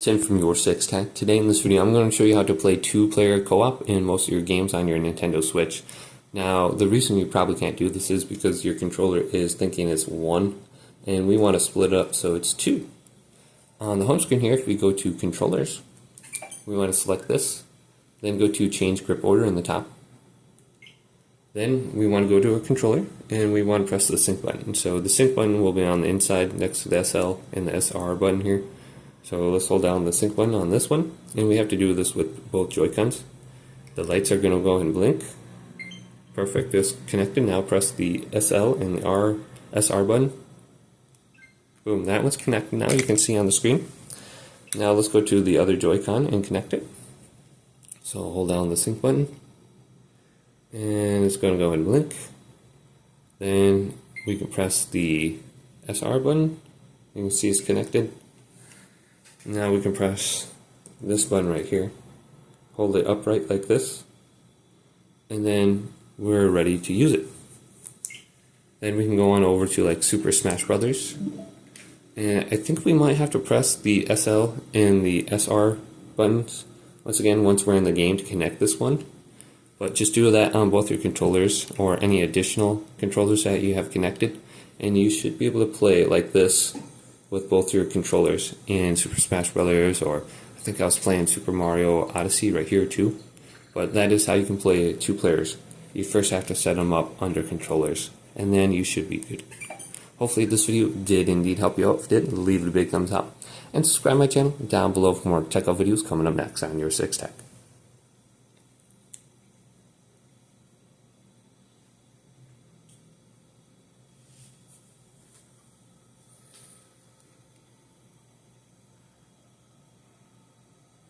Tim from Your Six Tech. Today in this video I'm going to show you how to play two-player co-op in most of your games on your Nintendo Switch. Now the reason you probably can't do this is because your controller is thinking it's one and we want to split it up so it's two. On the home screen here, if we go to controllers, we want to select this, then go to change grip order in the top. Then we want to go to a controller and we want to press the sync button. So the sync button will be on the inside next to the SL and the SR button here. So let's hold down the sync button on this one, and we have to do this with both Joy-Cons. The lights are going to go ahead and blink. Perfect, it's connected. Now press the SL and the SR button. Boom, that one's connected now, you can see on the screen. Now let's go to the other Joy-Con and connect it. So hold down the sync button, and it's going to go ahead and blink. Then we can press the SR button. You can see it's connected. Now we can press this button right here, hold it upright like this, and then we're ready to use it. Then we can go on over to like Super Smash Brothers, and I think we might have to press the SL and the SR buttons once again once we're in the game to connect this one. But just do that on both your controllers or any additional controllers that you have connected, and you should be able to play like this with both your controllers in Super Smash Brothers, or I think I was playing Super Mario Odyssey right here too. But that is how you can play two players. You first have to set them up under controllers, and then you should be good. Hopefully this video did indeed help you out. If it did, leave it a big thumbs up, and subscribe to my channel down below for more tech videos coming up next on Your Six Tech.